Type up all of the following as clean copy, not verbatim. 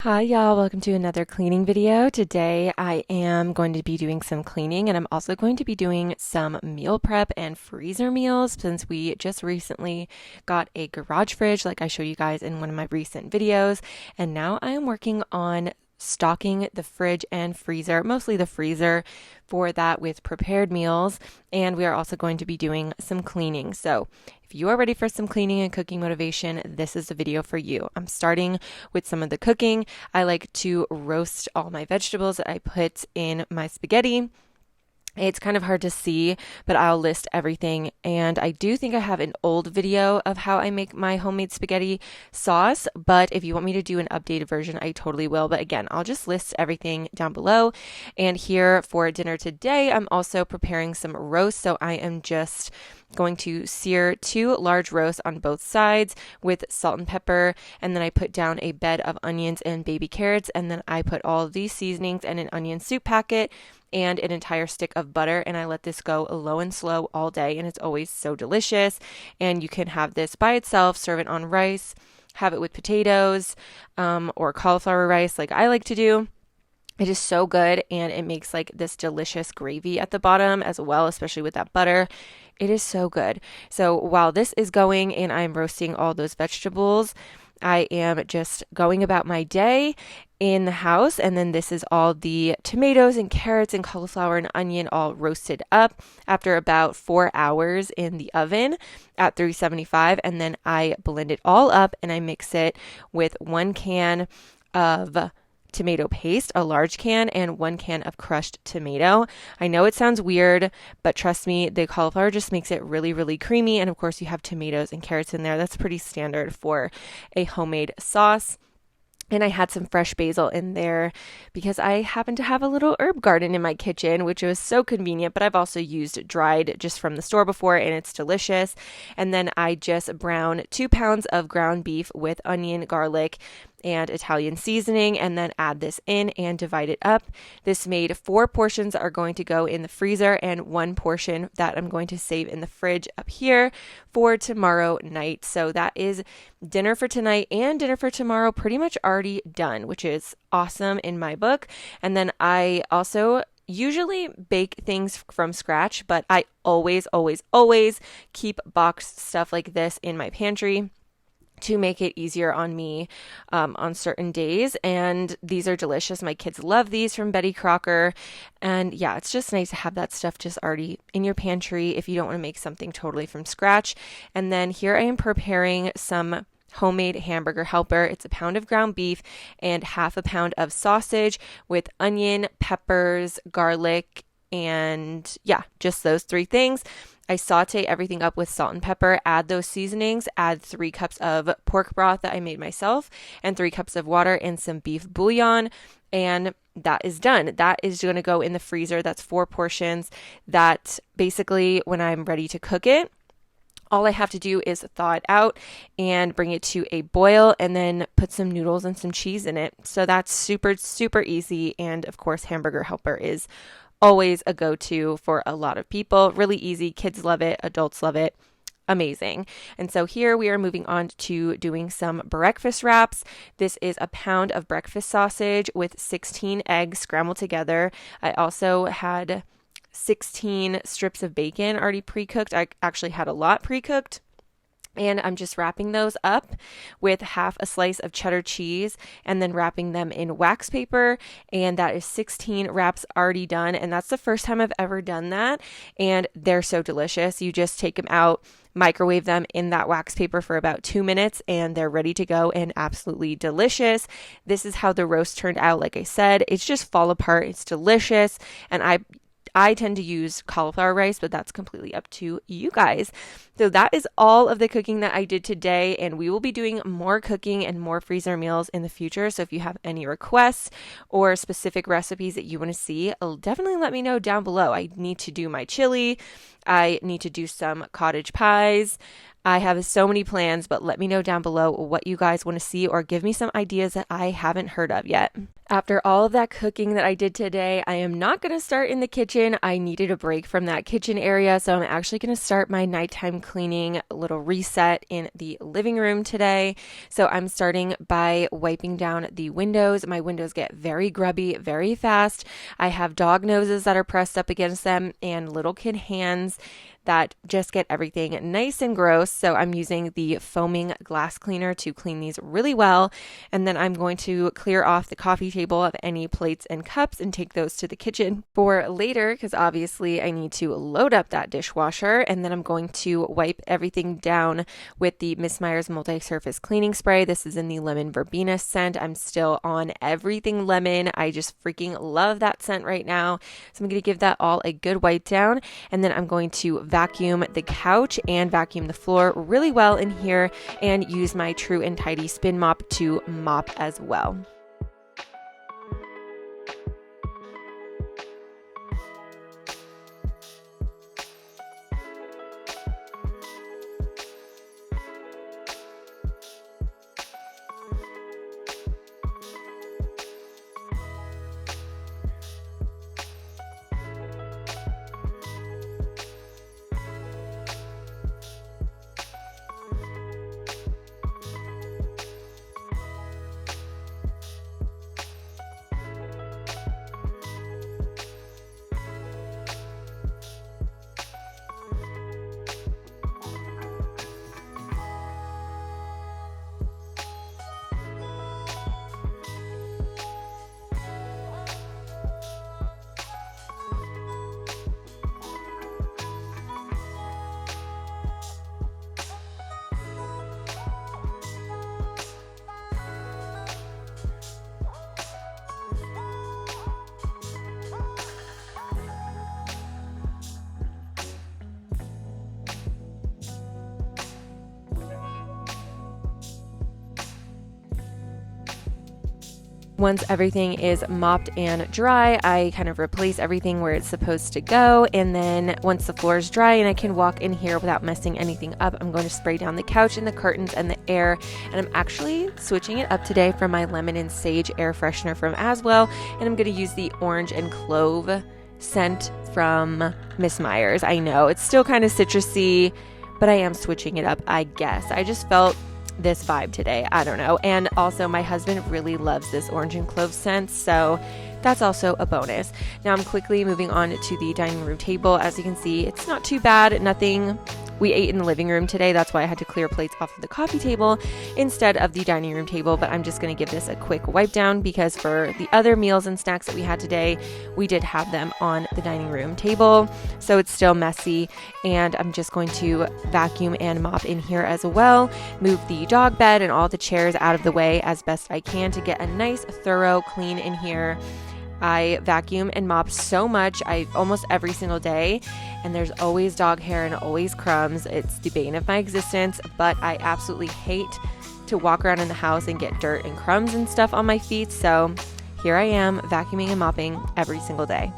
Hi y'all, welcome to another cleaning video. Today I am going to be doing some cleaning and I'm also going to be doing some meal prep and freezer meals since we just recently got a garage fridge like I showed you guys in one of my recent videos, and now I am working on stocking the fridge and freezer, mostly the freezer for that with prepared meals, and we are also going to be doing some cleaning. So if you are ready for some cleaning and cooking motivation, this is the video for you. I'm starting with some of the cooking. I like to roast all my vegetables that I put in my spaghetti. It's kind of hard to see, but I'll list everything. And I do think I have an old video of how I make my homemade spaghetti sauce, but if you want me to do an updated version, I totally will. But again, I'll just list everything down below. And here for dinner today, I'm also preparing some roast. So I am just going to sear 2 large roasts on both sides with salt and pepper, and then I put down a bed of onions and baby carrots, and then I put all of these seasonings and an onion soup packet and an entire stick of butter, and I let this go low and slow all day, and it's always so delicious. And you can have this by itself, serve it on rice, have it with potatoes or cauliflower rice like I like to do. It is so good, and it makes like this delicious gravy at the bottom as well, especially with that butter. It is so good. So while this is going and I'm roasting all those vegetables, I am just going about my day in the house. And then this is all the tomatoes and carrots and cauliflower and onion all roasted up after about 4 hours in the oven at 375. And then I blend it all up and I mix it with 1 can of tomato paste, a large can, and 1 can of crushed tomato. I know it sounds weird, but trust me, the cauliflower just makes it really, really creamy. And of course, you have tomatoes and carrots in there. That's pretty standard for a homemade sauce. And I had some fresh basil in there because I happen to have a little herb garden in my kitchen, which was so convenient, but I've also used dried just from the store before, and it's delicious. And then I just brown 2 pounds of ground beef with onion, garlic, and Italian seasoning, and then add this in and divide it up. This made 4 portions that are going to go in the freezer and 1 portion that I'm going to save in the fridge up here for tomorrow night. So that is dinner for tonight and dinner for tomorrow pretty much already done, which is awesome in my book. And then I also usually bake things from scratch, but I always keep boxed stuff like this in my pantry to make it easier on me on certain days. And these are delicious. My kids love these from Betty Crocker. And yeah, it's just nice to have that stuff just already in your pantry if you don't want to make something totally from scratch. And then here I am preparing some homemade hamburger helper. It's 1 pound of ground beef and 1/2 pound of sausage with onion, peppers, garlic, and yeah, just those 3 things. I saute everything up with salt and pepper, add those seasonings, add 3 cups of pork broth that I made myself, and 3 cups of water and some beef bouillon, and that is done. That is going to go in the freezer. That's 4 portions. That basically, when I'm ready to cook it, all I have to do is thaw it out and bring it to a boil and then put some noodles and some cheese in it. So that's super, super easy. And of course, hamburger helper is always a go-to for a lot of people. Really easy. Kids love it. Adults love it. Amazing. And so here we are moving on to doing some breakfast wraps. This is 1 pound of breakfast sausage with 16 eggs scrambled together. I also had 16 strips of bacon already pre-cooked. I actually had a lot pre-cooked. And I'm just wrapping those up with 1/2 a slice of cheddar cheese and then wrapping them in wax paper. And that is 16 wraps already done. And that's the first time I've ever done that. And they're so delicious. You just take them out, microwave them in that wax paper for about 2 minutes, and they're ready to go and absolutely delicious. This is how the roast turned out. Like I said, it's just fall apart. It's delicious. And I tend to use cauliflower rice, but that's completely up to you guys. So that is all of the cooking that I did today, and we will be doing more cooking and more freezer meals in the future. So if you have any requests or specific recipes that you want to see, definitely let me know down below. I need to do my chili. I need to do some cottage pies. I have so many plans, but let me know down below what you guys want to see or give me some ideas that I haven't heard of yet. After all of that cooking that I did today, I am not going to start in the kitchen. I needed a break from that kitchen area, so I'm actually going to start my nighttime cleaning little reset in the living room today. So I'm starting by wiping down the windows. My windows get very grubby very fast. I have dog noses that are pressed up against them and little kid hands that just get everything nice and gross. So I'm using the foaming glass cleaner to clean these really well. And then I'm going to clear off the coffee table of any plates and cups and take those to the kitchen for later, because obviously I need to load up that dishwasher. And then I'm going to wipe everything down with the Miss Meyer's multi-surface cleaning spray. This is in the lemon verbena scent. I'm still on everything lemon. I just freaking love that scent right now. So I'm going to give that all a good wipe down. And then I'm going to vacuum the couch and vacuum the floor really well in here and use my True and Tidy spin mop to mop as well. Once everything is mopped and dry, I kind of replace everything where it's supposed to go. And then once the floor is dry and I can walk in here without messing anything up, I'm going to spray down the couch and the curtains and the air. And I'm actually switching it up today from my lemon and sage air freshener from Aswell. And I'm going to use the orange and clove scent from Miss Meyer's. I know it's still kind of citrusy, but I am switching it up, I guess. I just felt this vibe today. I don't know. And also my husband really loves this orange and clove scent, so that's also a bonus. Now I'm quickly moving on to the dining room table. As you can see, it's not too bad. Nothing. We ate in the living room today. That's why I had to clear plates off of the coffee table instead of the dining room table. But I'm just going to give this a quick wipe down because for the other meals and snacks that we had today, we did have them on the dining room table. So it's still messy. And I'm just going to vacuum and mop in here as well. Move the dog bed and all the chairs out of the way as best I can to get a nice, thorough clean in here. I vacuum and mop so much, almost every single day, and there's always dog hair and always crumbs. It's the bane of my existence, but I absolutely hate to walk around in the house and get dirt and crumbs and stuff on my feet, so here I am vacuuming and mopping every single day.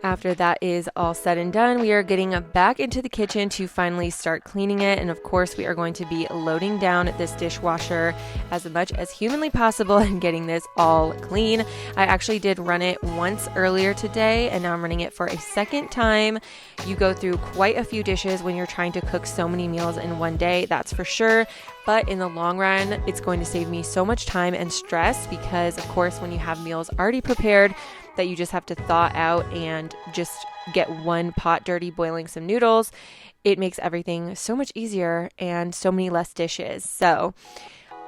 After that is all said and done, we are getting back into the kitchen to finally start cleaning it. And of course, we are going to be loading down this dishwasher as much as humanly possible and getting this all clean. I actually did run it once earlier today, and now I'm running it for a second time. You go through quite a few dishes when you're trying to cook so many meals in one day, that's for sure. But in the long run, it's going to save me so much time and stress because, of course, when you have meals already prepared, that you just have to thaw out and just get one pot dirty boiling some noodles, it makes everything so much easier and so many less dishes. So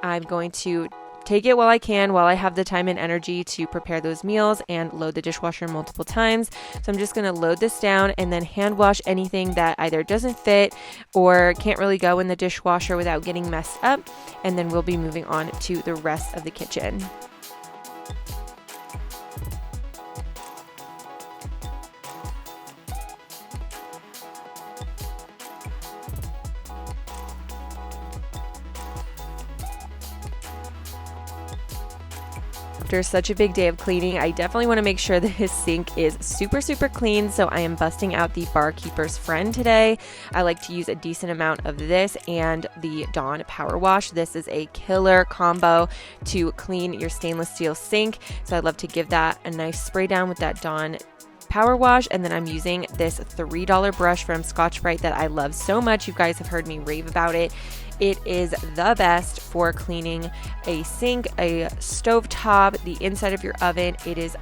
I'm going to take it while I can, while I have the time and energy to prepare those meals and load the dishwasher multiple times. So I'm just going to load this down and then hand wash anything that either doesn't fit or can't really go in the dishwasher without getting messed up. And then we'll be moving on to the rest of the kitchen. After such a big day of cleaning, I definitely want to make sure that his sink is super clean, so I am busting out the Barkeeper's Friend today. I like to use a decent amount of this and the Dawn Power Wash. This is a killer combo to clean your stainless steel sink, so I love to give that a nice spray down with that Dawn Power Wash. And then I'm using this $3 brush from Scotch-Brite that I love so much. You guys have heard me rave about it. It is the best for cleaning a sink, a stovetop, the inside of your oven. It is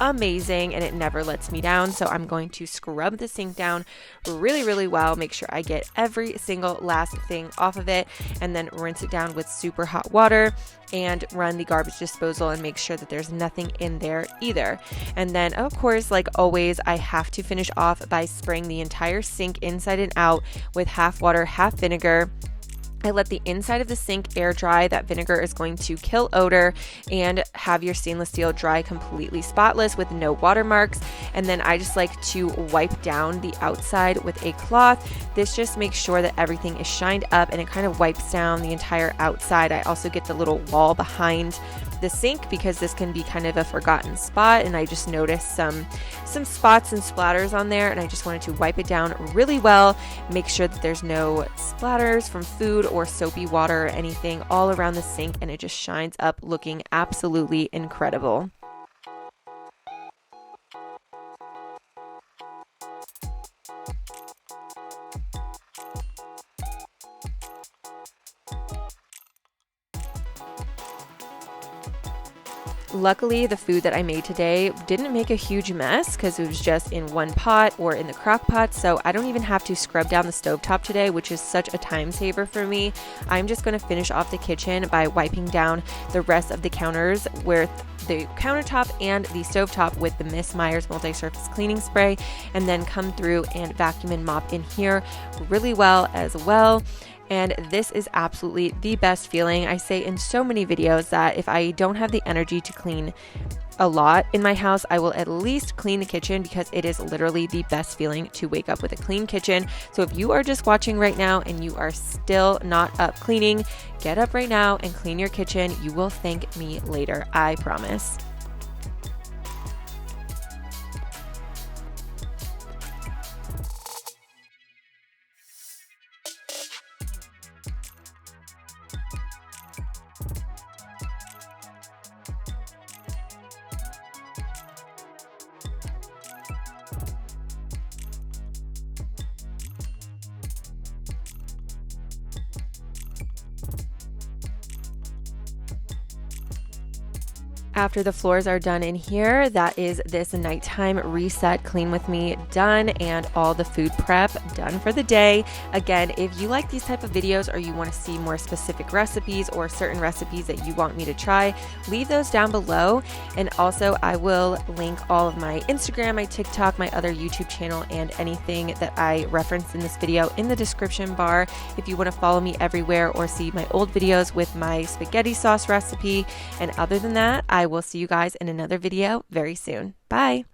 amazing and it never lets me down. So I'm going to scrub the sink down really well, make sure I get every single last thing off of it, and then rinse it down with super hot water and run the garbage disposal and make sure that there's nothing in there either. And then of course, like always, I have to finish off by spraying the entire sink inside and out with half water, half vinegar. I let the inside of the sink air dry. That vinegar is going to kill odor and have your stainless steel dry completely spotless with no watermarks. And then I just like to wipe down the outside with a cloth. This just makes sure that everything is shined up and it kind of wipes down the entire outside. I also get the little wall behind the sink because this can be kind of a forgotten spot, and I just noticed some spots and splatters on there, and I just wanted to wipe it down really well, make sure that there's no splatters from food or soapy water or anything all around the sink, and it just shines up looking absolutely incredible. Luckily, the food that I made today didn't make a huge mess because it was just in one pot or in the crock pot, so I don't even have to scrub down the stovetop today, which is such a time saver for me. I'm just going to finish off the kitchen by wiping down the rest of the counters with the countertop and the stovetop with the Miss Meyer's multi-surface cleaning spray, and then come through and vacuum and mop in here really well as well. And this is absolutely the best feeling. I say in so many videos that if I don't have the energy to clean a lot in my house, I will at least clean the kitchen because it is literally the best feeling to wake up with a clean kitchen. So if you are just watching right now and you are still not up cleaning, get up right now and clean your kitchen. You will thank me later, I promise. After the floors are done in here, that is this nighttime reset clean with me done, and all the food prep done for the day. Again, if you like these type of videos or you want to see more specific recipes or certain recipes that you want me to try, leave those down below. And also I will link all of my Instagram, my TikTok, my other YouTube channel, and anything that I referenced in this video in the description bar if you want to follow me everywhere or see my old videos with my spaghetti sauce recipe. And other than that, I will see you guys in another video very soon. Bye.